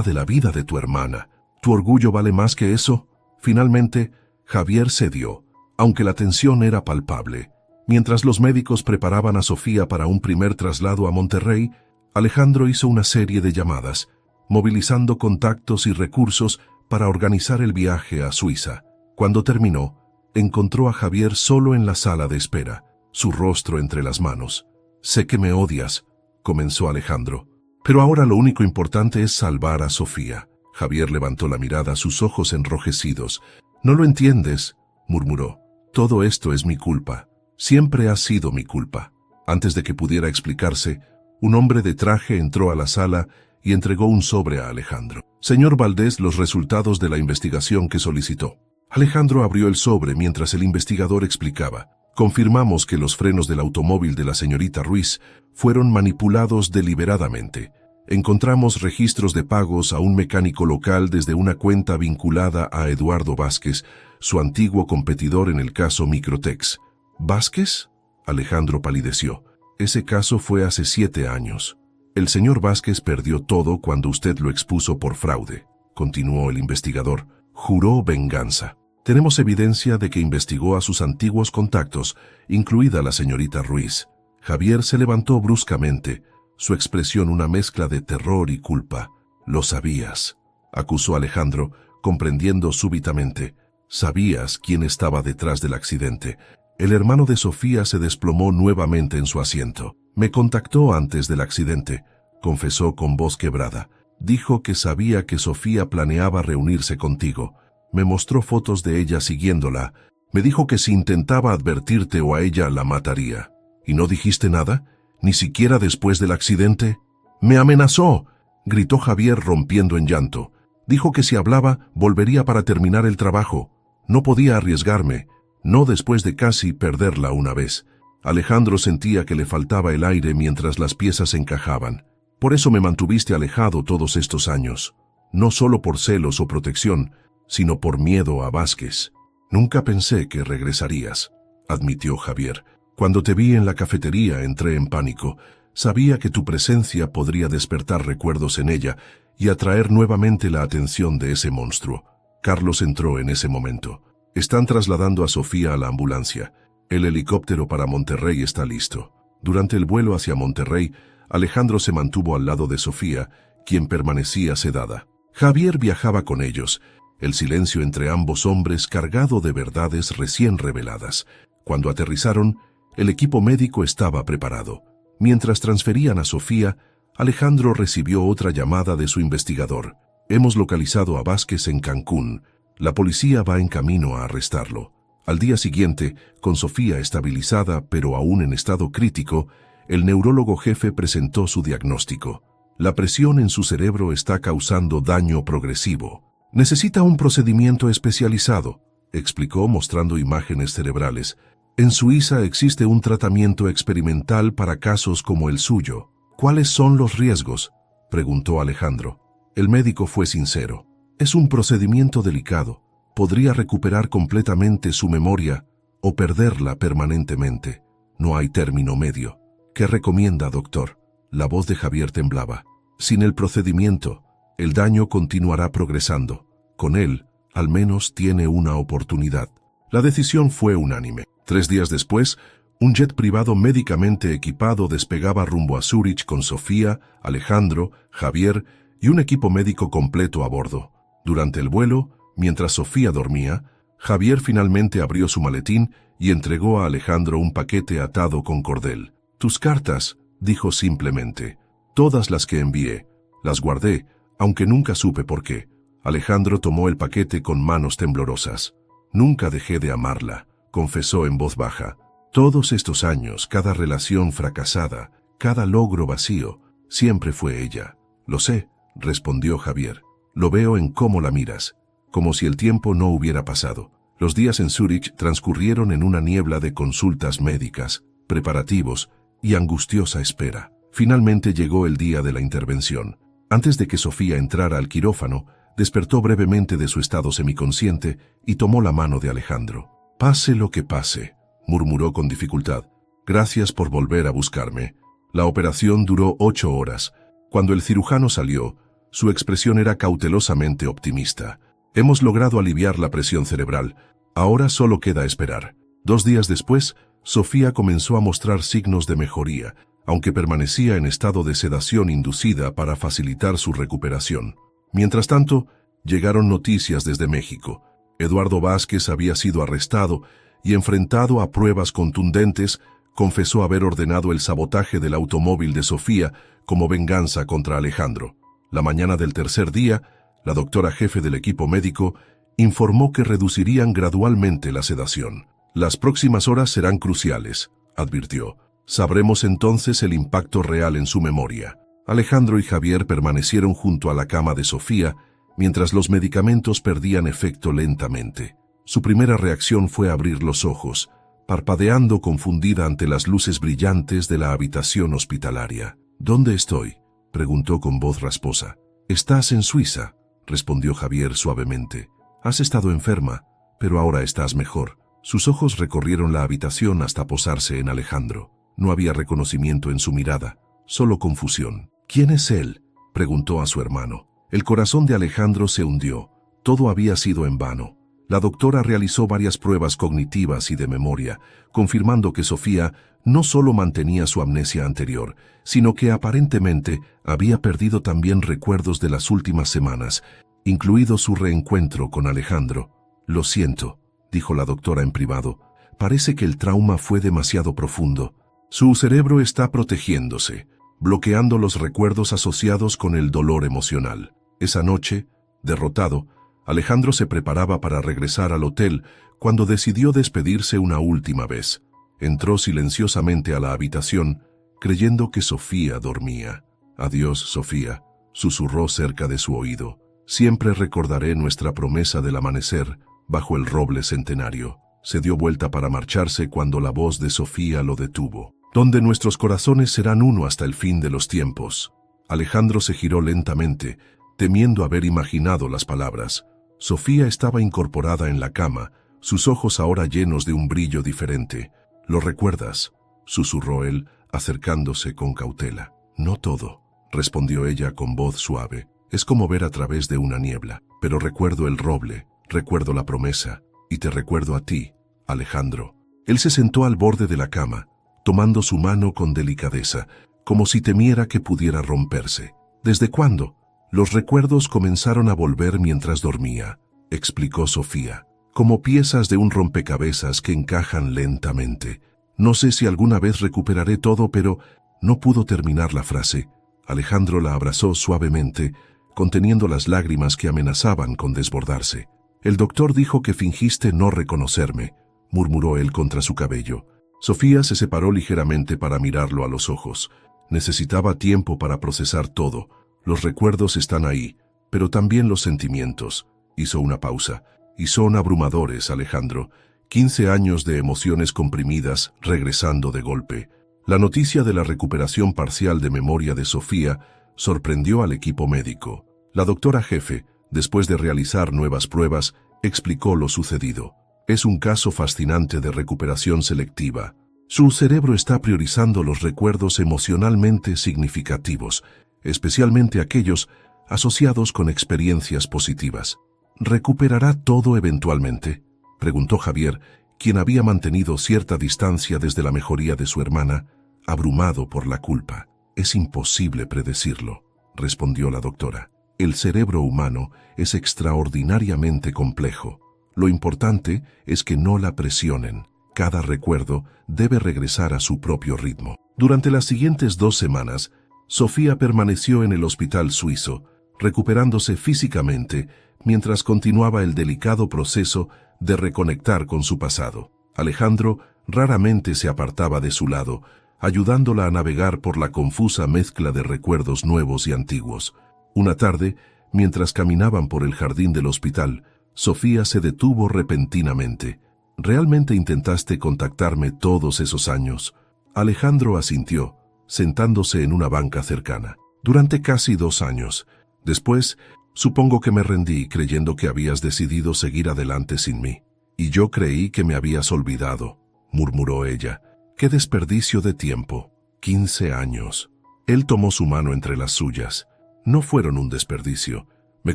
de la vida de tu hermana. ¿Tu orgullo vale más que eso?». Finalmente, Javier cedió, aunque la tensión era palpable. Mientras los médicos preparaban a Sofía para un primer traslado a Monterrey, Alejandro hizo una serie de llamadas, movilizando contactos y recursos para organizar el viaje a Suiza. Cuando terminó, encontró a Javier solo en la sala de espera, su rostro entre las manos. «Sé que me odias», comenzó Alejandro, «pero ahora lo único importante es salvar a Sofía». Javier levantó la mirada, sus ojos enrojecidos. «No lo entiendes», murmuró. «Todo esto es mi culpa. Siempre ha sido mi culpa». Antes de que pudiera explicarse, un hombre de traje entró a la sala y entregó un sobre a Alejandro. «Señor Valdés, los resultados de la investigación que solicitó». Alejandro abrió el sobre mientras el investigador explicaba. Confirmamos que los frenos del automóvil de la señorita Ruiz fueron manipulados deliberadamente. Encontramos registros de pagos a un mecánico local desde una cuenta vinculada a Eduardo Vázquez, su antiguo competidor en el caso Microtex. ¿Vázquez? Alejandro palideció. Ese caso fue hace 7 años. El señor Vázquez perdió todo cuando usted lo expuso por fraude, continuó el investigador. Juró venganza. Tenemos evidencia de que investigó a sus antiguos contactos, incluida la señorita Ruiz. Javier se levantó bruscamente, su expresión una mezcla de terror y culpa. Lo sabías, acusó Alejandro, comprendiendo súbitamente. Sabías quién estaba detrás del accidente. El hermano de Sofía se desplomó nuevamente en su asiento. Me contactó antes del accidente, confesó con voz quebrada. Dijo que sabía que Sofía planeaba reunirse contigo. Me mostró fotos de ella siguiéndola. Me dijo que si intentaba advertirte o a ella la mataría. ¿Y no dijiste nada? ¿Ni siquiera después del accidente? ¡Me amenazó!, gritó Javier rompiendo en llanto. Dijo que si hablaba, volvería para terminar el trabajo. No podía arriesgarme, no después de casi perderla una vez. Alejandro sentía que le faltaba el aire mientras las piezas encajaban. Por eso me mantuviste alejado todos estos años. No solo por celos o protección, sino por miedo a Vázquez. Nunca pensé que regresarías, admitió Javier. Cuando te vi en la cafetería entré en pánico. Sabía que tu presencia podría despertar recuerdos en ella y atraer nuevamente la atención de ese monstruo. Carlos entró en ese momento. Están trasladando a Sofía a la ambulancia. El helicóptero para Monterrey está listo. Durante el vuelo hacia Monterrey, Alejandro se mantuvo al lado de Sofía, quien permanecía sedada. Javier viajaba con ellos, el silencio entre ambos hombres cargado de verdades recién reveladas. Cuando aterrizaron, el equipo médico estaba preparado. Mientras transferían a Sofía, Alejandro recibió otra llamada de su investigador. Hemos localizado a Vázquez en Cancún. La policía va en camino a arrestarlo. Al día siguiente, con Sofía estabilizada pero aún en estado crítico, el neurólogo jefe presentó su diagnóstico. La presión en su cerebro está causando daño progresivo. Necesita un procedimiento especializado, explicó mostrando imágenes cerebrales. En Suiza existe un tratamiento experimental para casos como el suyo. ¿Cuáles son los riesgos?, preguntó Alejandro. El médico fue sincero. Es un procedimiento delicado. Podría recuperar completamente su memoria o perderla permanentemente. No hay término medio. ¿Qué recomienda, doctor? La voz de Javier temblaba. Sin el procedimiento, el daño continuará progresando. Con él, al menos tiene una oportunidad. La decisión fue unánime. 3 días después, un jet privado médicamente equipado despegaba rumbo a Zúrich con Sofía, Alejandro, Javier y un equipo médico completo a bordo. Durante el vuelo, mientras Sofía dormía, Javier finalmente abrió su maletín y entregó a Alejandro un paquete atado con cordel. «Tus cartas», dijo simplemente. «Todas las que envié. Las guardé, aunque nunca supe por qué». Alejandro tomó el paquete con manos temblorosas. «Nunca dejé de amarla», confesó en voz baja. «Todos estos años, cada relación fracasada, cada logro vacío, siempre fue ella». «Lo sé», respondió Javier. «Lo veo en cómo la miras, como si el tiempo no hubiera pasado». Los días en Zúrich transcurrieron en una niebla de consultas médicas, preparativos y angustiosa espera. Finalmente llegó el día de la intervención. Antes de que Sofía entrara al quirófano, despertó brevemente de su estado semiconsciente y tomó la mano de Alejandro. «Pase lo que pase», murmuró con dificultad. «Gracias por volver a buscarme». La operación duró 8 horas. Cuando el cirujano salió, su expresión era cautelosamente optimista. «Hemos logrado aliviar la presión cerebral. Ahora solo queda esperar». 2 días después, Sofía comenzó a mostrar signos de mejoría, aunque permanecía en estado de sedación inducida para facilitar su recuperación. Mientras tanto, llegaron noticias desde México. Eduardo Vázquez había sido arrestado y, enfrentado a pruebas contundentes, confesó haber ordenado el sabotaje del automóvil de Sofía como venganza contra Alejandro. La mañana del tercer día, la doctora jefe del equipo médico informó que reducirían gradualmente la sedación. «Las próximas horas serán cruciales», advirtió. «Sabremos entonces el impacto real en su memoria». Alejandro y Javier permanecieron junto a la cama de Sofía mientras los medicamentos perdían efecto lentamente. Su primera reacción fue abrir los ojos, parpadeando confundida ante las luces brillantes de la habitación hospitalaria. ¿Dónde estoy?, preguntó con voz rasposa. «Estás en Suiza», respondió Javier suavemente. «Has estado enferma, pero ahora estás mejor». Sus ojos recorrieron la habitación hasta posarse en Alejandro. No había reconocimiento en su mirada, solo confusión. «¿Quién es él?», preguntó a su hermano. El corazón de Alejandro se hundió. Todo había sido en vano. La doctora realizó varias pruebas cognitivas y de memoria, confirmando que Sofía no solo mantenía su amnesia anterior, sino que aparentemente había perdido también recuerdos de las últimas semanas, incluido su reencuentro con Alejandro. «Lo siento», dijo la doctora en privado. «Parece que el trauma fue demasiado profundo. Su cerebro está protegiéndose, bloqueando los recuerdos asociados con el dolor emocional». Esa noche, derrotado, Alejandro se preparaba para regresar al hotel cuando decidió despedirse una última vez. Entró silenciosamente a la habitación, creyendo que Sofía dormía. «Adiós, Sofía», susurró cerca de su oído. «Siempre recordaré nuestra promesa del amanecer bajo el roble centenario». Se dio vuelta para marcharse cuando la voz de Sofía lo detuvo. «Donde nuestros corazones serán uno hasta el fin de los tiempos». Alejandro se giró lentamente, temiendo haber imaginado las palabras. Sofía estaba incorporada en la cama, sus ojos ahora llenos de un brillo diferente. «¿Lo recuerdas?», susurró él, acercándose con cautela. «No todo», respondió ella con voz suave. «Es como ver a través de una niebla. Pero recuerdo el roble, recuerdo la promesa, y te recuerdo a ti, Alejandro». Él se sentó al borde de la cama, tomando su mano con delicadeza, como si temiera que pudiera romperse. «¿Desde cuándo?». «Los recuerdos comenzaron a volver mientras dormía», explicó Sofía, «como piezas de un rompecabezas que encajan lentamente. No sé si alguna vez recuperaré todo, pero…». No pudo terminar la frase. Alejandro la abrazó suavemente, conteniendo las lágrimas que amenazaban con desbordarse. «El doctor dijo que fingiste no reconocerme», murmuró él contra su cabello. Sofía se separó ligeramente para mirarlo a los ojos. Necesitaba tiempo para procesar todo. «Los recuerdos están ahí, pero también los sentimientos». Hizo una pausa. «Y son abrumadores, Alejandro. 15 años de emociones comprimidas regresando de golpe». La noticia de la recuperación parcial de memoria de Sofía sorprendió al equipo médico. La doctora jefe, después de realizar nuevas pruebas, explicó lo sucedido. «Es un caso fascinante de recuperación selectiva. Su cerebro está priorizando los recuerdos emocionalmente significativos, especialmente aquellos asociados con experiencias positivas». «¿Recuperará todo eventualmente?», preguntó Javier, quien había mantenido cierta distancia desde la mejoría de su hermana, abrumado por la culpa. «Es imposible predecirlo», respondió la doctora. «El cerebro humano es extraordinariamente complejo. Lo importante es que no la presionen. Cada recuerdo debe regresar a su propio ritmo». Durante las siguientes 2 semanas, Sofía permaneció en el hospital suizo, recuperándose físicamente mientras continuaba el delicado proceso de reconectar con su pasado. Alejandro raramente se apartaba de su lado, ayudándola a navegar por la confusa mezcla de recuerdos nuevos y antiguos. Una tarde, mientras caminaban por el jardín del hospital, Sofía se detuvo repentinamente. «¿Realmente intentaste contactarme todos esos años?». Alejandro asintió, sentándose en una banca cercana. «Durante casi 2 años. Después, supongo que me rendí creyendo que habías decidido seguir adelante sin mí. Y yo creí que me habías olvidado», murmuró ella. «Qué desperdicio de tiempo. 15 años». Él tomó su mano entre las suyas. «No fueron un desperdicio. Me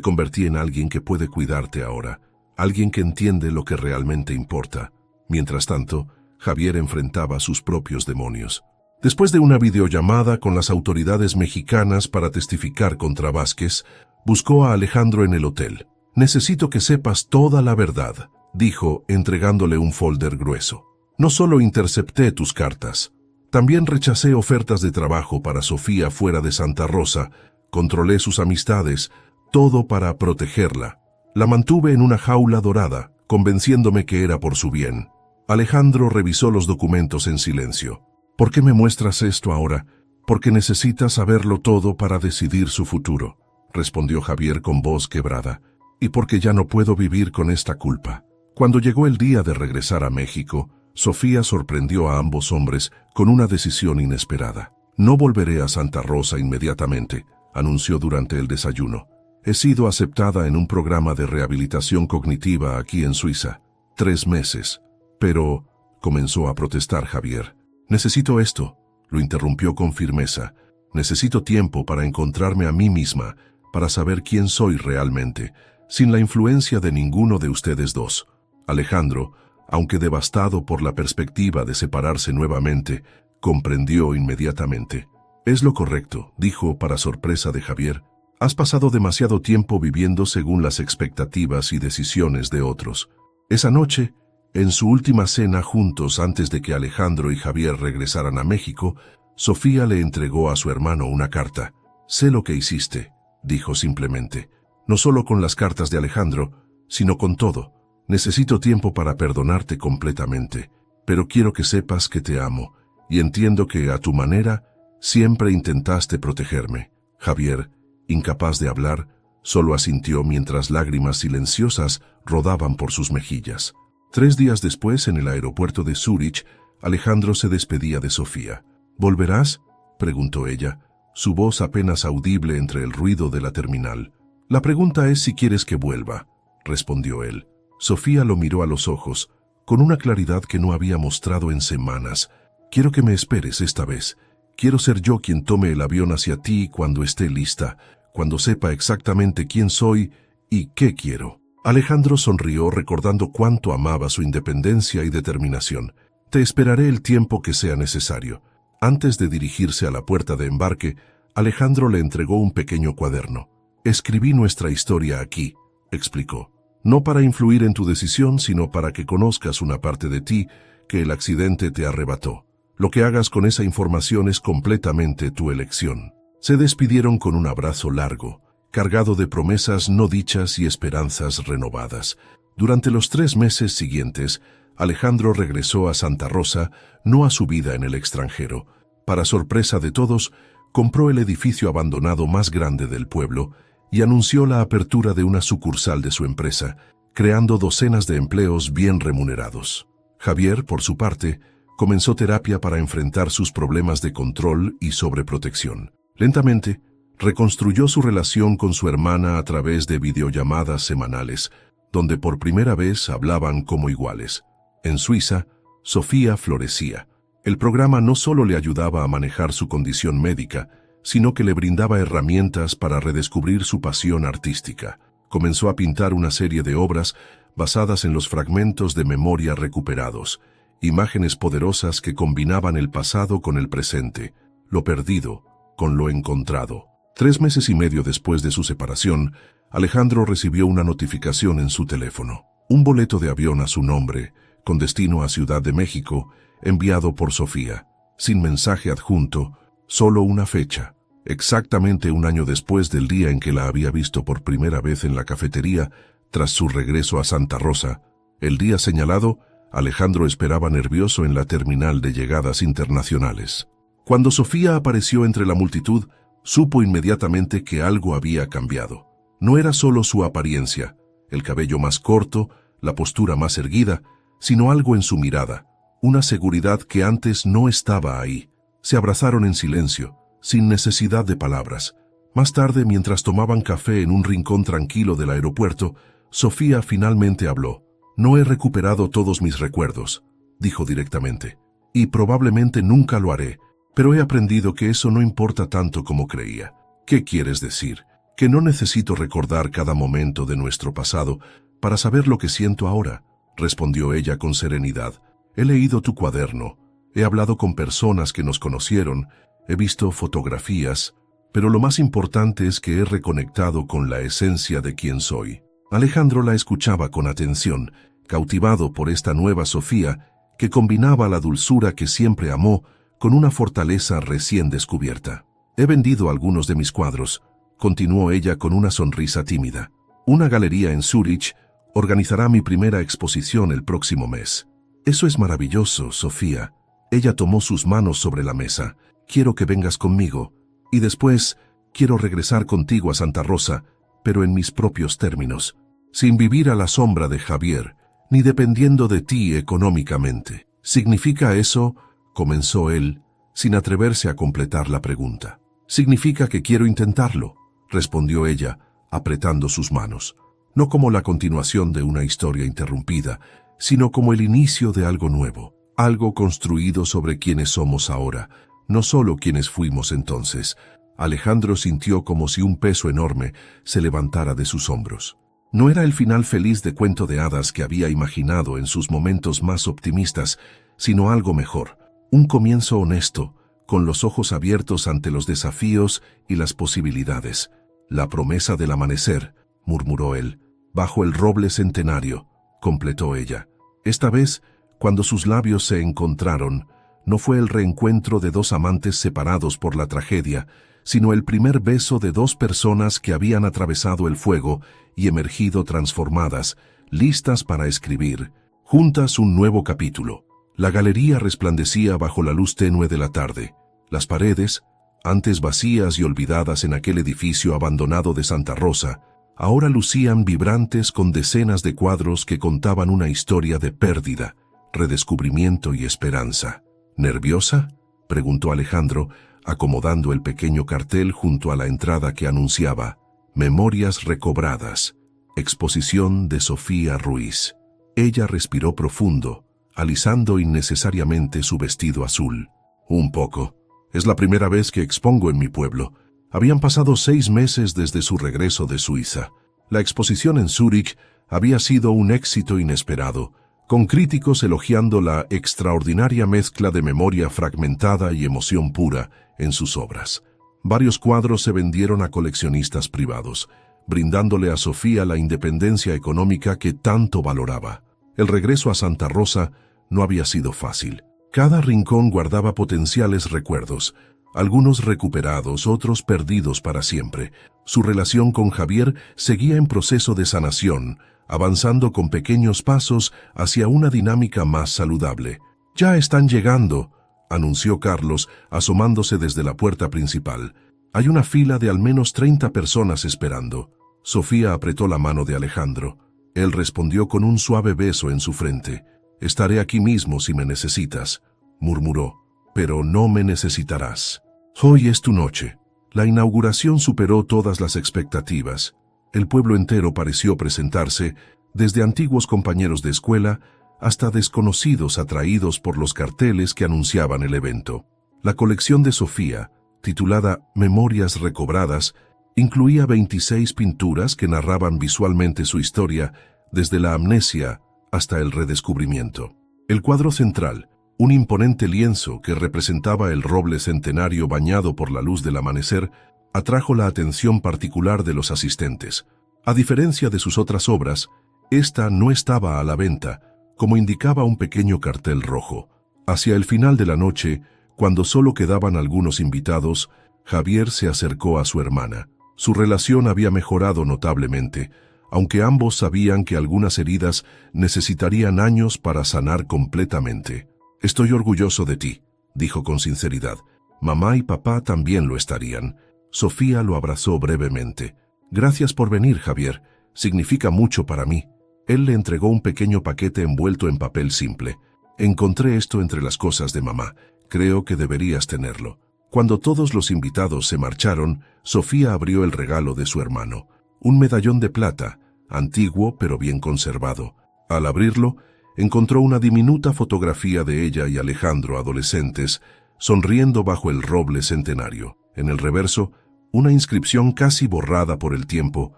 convertí en alguien que puede cuidarte ahora, alguien que entiende lo que realmente importa». Mientras tanto, Javier enfrentaba sus propios demonios. Después de una videollamada con las autoridades mexicanas para testificar contra Vázquez, buscó a Alejandro en el hotel. «Necesito que sepas toda la verdad», dijo, entregándole un folder grueso. «No solo intercepté tus cartas, también rechacé ofertas de trabajo para Sofía fuera de Santa Rosa, controlé sus amistades, todo para protegerla. La mantuve en una jaula dorada, convenciéndome que era por su bien». Alejandro revisó los documentos en silencio. «¿Por qué me muestras esto ahora?». «Porque necesita saberlo todo para decidir su futuro», respondió Javier con voz quebrada. «Y porque ya no puedo vivir con esta culpa». Cuando llegó el día de regresar a México, Sofía sorprendió a ambos hombres con una decisión inesperada. No volveré a Santa Rosa inmediatamente, anunció durante el desayuno. He sido aceptada en un programa de rehabilitación cognitiva aquí en Suiza. 3 meses. Pero, comenzó a protestar Javier. Necesito esto, lo interrumpió con firmeza. Necesito tiempo para encontrarme a mí misma, para saber quién soy realmente, sin la influencia de ninguno de ustedes dos. Alejandro, aunque devastado por la perspectiva de separarse nuevamente, comprendió inmediatamente. Es lo correcto, dijo para sorpresa de Javier. Has pasado demasiado tiempo viviendo según las expectativas y decisiones de otros. Esa noche, en su última cena juntos antes de que Alejandro y Javier regresaran a México, Sofía le entregó a su hermano una carta. Sé lo que hiciste, dijo simplemente. No solo con las cartas de Alejandro, sino con todo. Necesito tiempo para perdonarte completamente, pero quiero que sepas que te amo, y entiendo que, a tu manera, siempre intentaste protegerme. Javier, incapaz de hablar, solo asintió mientras lágrimas silenciosas rodaban por sus mejillas. 3 días después, en el aeropuerto de Zúrich, Alejandro se despedía de Sofía. ¿Volverás?, preguntó ella, su voz apenas audible entre el ruido de la terminal. La pregunta es si quieres que vuelva, respondió él. Sofía lo miró a los ojos, con una claridad que no había mostrado en semanas. Quiero que me esperes esta vez. Quiero ser yo quien tome el avión hacia ti cuando esté lista, cuando sepa exactamente quién soy y qué quiero. Alejandro sonrió recordando cuánto amaba su independencia y determinación. Te esperaré el tiempo que sea necesario. Antes de dirigirse a la puerta de embarque, Alejandro le entregó un pequeño cuaderno. Escribí nuestra historia aquí, explicó. No para influir en tu decisión, sino para que conozcas una parte de ti que el accidente te arrebató. Lo que hagas con esa información es completamente tu elección. Se despidieron con un abrazo largo, cargado de promesas no dichas y esperanzas renovadas. Durante los 3 meses siguientes, Alejandro regresó a Santa Rosa, no a su vida en el extranjero. Para sorpresa de todos, compró el edificio abandonado más grande del pueblo y anunció la apertura de una sucursal de su empresa, creando docenas de empleos bien remunerados. Javier, por su parte, comenzó terapia para enfrentar sus problemas de control y sobreprotección. Lentamente, reconstruyó su relación con su hermana a través de videollamadas semanales, donde por primera vez hablaban como iguales. En Suiza, Sofía florecía. El programa no solo le ayudaba a manejar su condición médica, sino que le brindaba herramientas para redescubrir su pasión artística. Comenzó a pintar una serie de obras basadas en los fragmentos de memoria recuperados, imágenes poderosas que combinaban el pasado con el presente, lo perdido con lo encontrado. 3 meses y medio después de su separación, Alejandro recibió una notificación en su teléfono. Un boleto de avión a su nombre, con destino a Ciudad de México, enviado por Sofía, sin mensaje adjunto, solo una fecha, exactamente 1 año después del día en que la había visto por primera vez en la cafetería tras su regreso a Santa Rosa. El día señalado, Alejandro esperaba nervioso en la terminal de llegadas internacionales. Cuando Sofía apareció entre la multitud, supo inmediatamente que algo había cambiado. No era solo su apariencia, el cabello más corto, la postura más erguida, sino algo en su mirada, una seguridad que antes no estaba ahí. Se abrazaron en silencio, sin necesidad de palabras. Más tarde, mientras tomaban café en un rincón tranquilo del aeropuerto, Sofía finalmente habló. No he recuperado todos mis recuerdos, dijo directamente, y probablemente nunca lo haré, pero he aprendido que eso no importa tanto como creía. ¿Qué quieres decir? Que no necesito recordar cada momento de nuestro pasado para saber lo que siento ahora, respondió ella con serenidad. He leído tu cuaderno, he hablado con personas que nos conocieron, he visto fotografías, pero lo más importante es que he reconectado con la esencia de quién soy. Alejandro la escuchaba con atención, cautivado por esta nueva Sofía que combinaba la dulzura que siempre amó con una fortaleza recién descubierta. He vendido algunos de mis cuadros, continuó ella con una sonrisa tímida. Una galería en Zúrich organizará mi primera exposición el próximo mes. Eso es maravilloso, Sofía. Ella tomó sus manos sobre la mesa. Quiero que vengas conmigo. Y después, quiero regresar contigo a Santa Rosa, pero en mis propios términos, sin vivir a la sombra de Javier, ni dependiendo de ti económicamente. ¿Significa eso? Comenzó él, sin atreverse a completar la pregunta. Significa que quiero intentarlo, respondió ella, apretando sus manos. No como la continuación de una historia interrumpida, sino como el inicio de algo nuevo, algo construido sobre quienes somos ahora, no solo quienes fuimos entonces. Alejandro sintió como si un peso enorme se levantara de sus hombros. No era el final feliz de cuento de hadas que había imaginado en sus momentos más optimistas, sino algo mejor, un comienzo honesto, con los ojos abiertos ante los desafíos y las posibilidades. La promesa del amanecer, murmuró él. Bajo el roble centenario, completó ella. Esta vez, cuando sus labios se encontraron, no fue el reencuentro de dos amantes separados por la tragedia, sino el primer beso de dos personas que habían atravesado el fuego y emergido transformadas, listas para escribir, juntas un nuevo capítulo. La galería resplandecía bajo la luz tenue de la tarde. Las paredes, antes vacías y olvidadas en aquel edificio abandonado de Santa Rosa, ahora lucían vibrantes con decenas de cuadros que contaban una historia de pérdida, redescubrimiento y esperanza. ¿Nerviosa?, preguntó Alejandro, acomodando el pequeño cartel junto a la entrada que anunciaba Memorias recobradas, exposición de Sofía Ruiz. Ella respiró profundo, alisando innecesariamente su vestido azul. Un poco. Es la primera vez que expongo en mi pueblo. Habían pasado 6 meses desde su regreso de Suiza. La exposición en Zúrich había sido un éxito inesperado, con críticos elogiando la extraordinaria mezcla de memoria fragmentada y emoción pura en sus obras. Varios cuadros se vendieron a coleccionistas privados, brindándole a Sofía la independencia económica que tanto valoraba. El regreso a Santa Rosa no había sido fácil. Cada rincón guardaba potenciales recuerdos, algunos recuperados, otros perdidos para siempre. Su relación con Javier seguía en proceso de sanación, avanzando con pequeños pasos hacia una dinámica más saludable. «Ya están llegando», anunció Carlos, asomándose desde la puerta principal. «Hay una fila de al menos 30 personas esperando». Sofía apretó la mano de Alejandro. Él respondió con un suave beso en su frente. «Estaré aquí mismo si me necesitas», murmuró. «Pero no me necesitarás. Hoy es tu noche». La inauguración superó todas las expectativas. El pueblo entero pareció presentarse, desde antiguos compañeros de escuela hasta desconocidos atraídos por los carteles que anunciaban el evento. La colección de Sofía, titulada Memorias recobradas, incluía 26 pinturas que narraban visualmente su historia desde la amnesia hasta el redescubrimiento. El cuadro central, un imponente lienzo que representaba el roble centenario bañado por la luz del amanecer, atrajo la atención particular de los asistentes. A diferencia de sus otras obras, esta no estaba a la venta, como indicaba un pequeño cartel rojo. Hacia el final de la noche, cuando solo quedaban algunos invitados, Javier se acercó a su hermana. Su relación había mejorado notablemente, aunque ambos sabían que algunas heridas necesitarían años para sanar completamente. «Estoy orgulloso de ti», dijo con sinceridad. «Mamá y papá también lo estarían». Sofía lo abrazó brevemente. «Gracias por venir, Javier. Significa mucho para mí». Él le entregó un pequeño paquete envuelto en papel simple. «Encontré esto entre las cosas de mamá. Creo que deberías tenerlo». Cuando todos los invitados se marcharon, Sofía abrió el regalo de su hermano. Un medallón de plata, antiguo pero bien conservado. Al abrirlo, encontró una diminuta fotografía de ella y Alejandro adolescentes, sonriendo bajo el roble centenario. En el reverso, una inscripción casi borrada por el tiempo,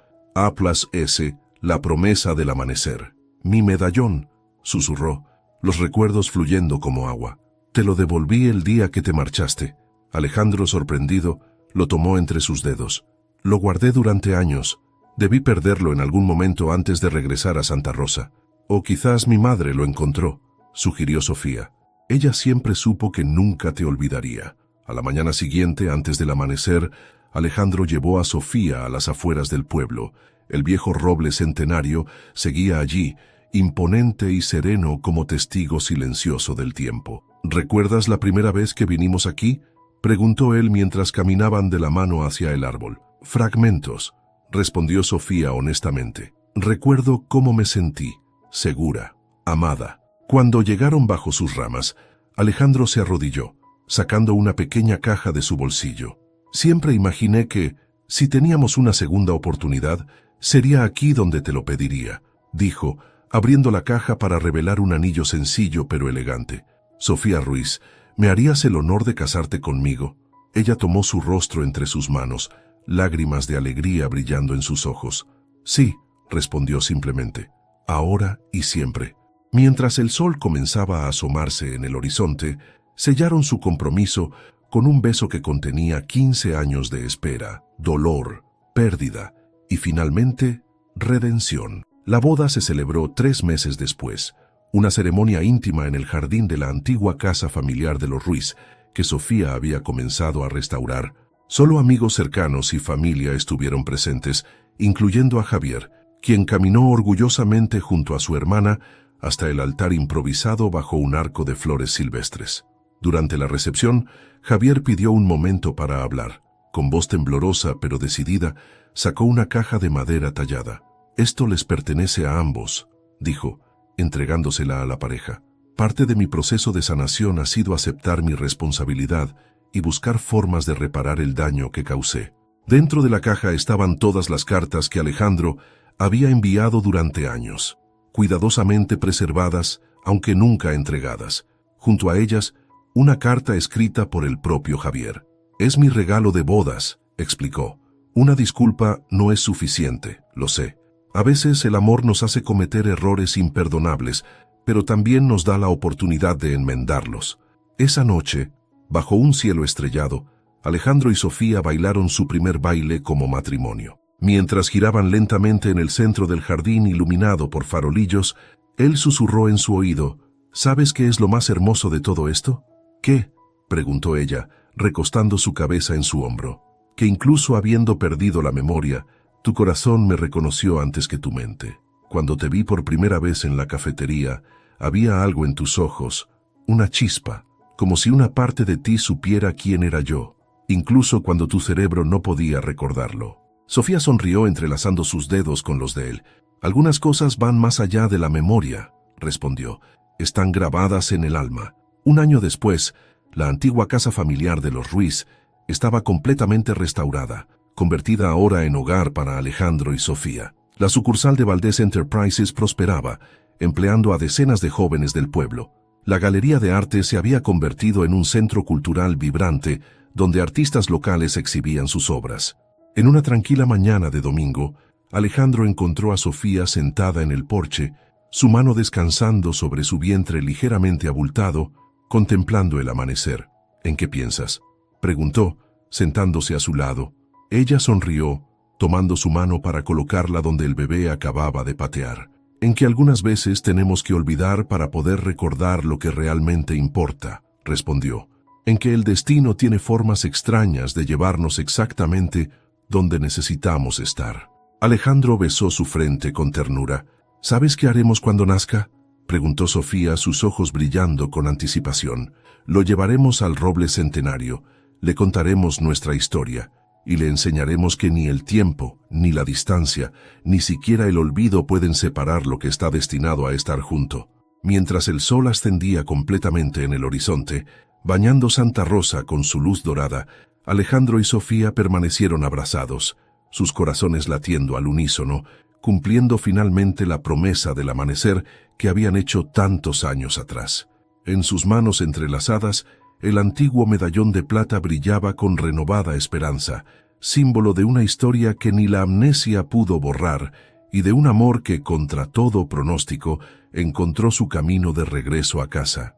A+S, la promesa del amanecer. «Mi medallón», susurró, los recuerdos fluyendo como agua. «Te lo devolví el día que te marchaste». Alejandro, sorprendido, lo tomó entre sus dedos. «Lo guardé durante años. Debí perderlo en algún momento antes de regresar a Santa Rosa. O quizás mi madre lo encontró», sugirió Sofía. Ella siempre supo que nunca te olvidaría. A la mañana siguiente, antes del amanecer, Alejandro llevó a Sofía a las afueras del pueblo. El viejo roble centenario seguía allí, imponente y sereno como testigo silencioso del tiempo. «¿Recuerdas la primera vez que vinimos aquí?», preguntó él mientras caminaban de la mano hacia el árbol. «Fragmentos», respondió Sofía honestamente. «Recuerdo cómo me sentí, segura, amada. Cuando llegaron bajo sus ramas, Alejandro se arrodilló, sacando una pequeña caja de su bolsillo. Siempre imaginé que, si teníamos una segunda oportunidad, sería aquí donde te lo pediría, dijo, abriendo la caja para revelar un anillo sencillo pero elegante. Sofía Ruiz, ¿me harías el honor de casarte conmigo? Ella tomó su rostro entre sus manos, lágrimas de alegría brillando en sus ojos. Sí, respondió simplemente, ahora y siempre. Mientras el sol comenzaba a asomarse en el horizonte, sellaron su compromiso con un beso que contenía 15 años de espera, dolor, pérdida y finalmente, redención. La boda se celebró 3 meses después, una ceremonia íntima en el jardín de la antigua casa familiar de los Ruiz, que Sofía había comenzado a restaurar. Solo amigos cercanos y familia estuvieron presentes, incluyendo a Javier, quien caminó orgullosamente junto a su hermana hasta el altar improvisado bajo un arco de flores silvestres. Durante la recepción, Javier pidió un momento para hablar. Con voz temblorosa pero decidida, sacó una caja de madera tallada. «Esto les pertenece a ambos», dijo, entregándosela a la pareja. «Parte de mi proceso de sanación ha sido aceptar mi responsabilidad y buscar formas de reparar el daño que causé». Dentro de la caja estaban todas las cartas que Alejandro había enviado durante años, cuidadosamente preservadas, aunque nunca entregadas. Junto a ellas, una carta escrita por el propio Javier. «Es mi regalo de bodas», explicó. «Una disculpa no es suficiente, lo sé. A veces el amor nos hace cometer errores imperdonables, pero también nos da la oportunidad de enmendarlos». Esa noche, bajo un cielo estrellado, Alejandro y Sofía bailaron su primer baile como matrimonio. Mientras giraban lentamente en el centro del jardín iluminado por farolillos, él susurró en su oído, «¿Sabes qué es lo más hermoso de todo esto?» «¿Qué?», preguntó ella, recostando su cabeza en su hombro. «Que incluso habiendo perdido la memoria, tu corazón me reconoció antes que tu mente. Cuando te vi por primera vez en la cafetería, había algo en tus ojos, una chispa, como si una parte de ti supiera quién era yo, incluso cuando tu cerebro no podía recordarlo». Sofía sonrió entrelazando sus dedos con los de él. «Algunas cosas van más allá de la memoria», respondió. «Están grabadas en el alma». 1 año después, la antigua casa familiar de los Ruiz estaba completamente restaurada, convertida ahora en hogar para Alejandro y Sofía. La sucursal de Valdés Enterprises prosperaba, empleando a decenas de jóvenes del pueblo. La galería de arte se había convertido en un centro cultural vibrante, donde artistas locales exhibían sus obras. En una tranquila mañana de domingo, Alejandro encontró a Sofía sentada en el porche, su mano descansando sobre su vientre ligeramente abultado, contemplando el amanecer. «¿En qué piensas?», preguntó, sentándose a su lado. Ella sonrió, tomando su mano para colocarla donde el bebé acababa de patear. «En que algunas veces tenemos que olvidar para poder recordar lo que realmente importa», respondió. «En que el destino tiene formas extrañas de llevarnos exactamente donde necesitamos estar». Alejandro besó su frente con ternura. «¿Sabes qué haremos cuando nazca?», preguntó Sofía, sus ojos brillando con anticipación. «Lo llevaremos al roble centenario, le contaremos nuestra historia y le enseñaremos que ni el tiempo, ni la distancia, ni siquiera el olvido pueden separar lo que está destinado a estar junto». Mientras el sol ascendía completamente en el horizonte, bañando Santa Rosa con su luz dorada, Alejandro y Sofía permanecieron abrazados, sus corazones latiendo al unísono, cumpliendo finalmente la promesa del amanecer que habían hecho tantos años atrás. En sus manos entrelazadas, el antiguo medallón de plata brillaba con renovada esperanza, símbolo de una historia que ni la amnesia pudo borrar y de un amor que, contra todo pronóstico, encontró su camino de regreso a casa.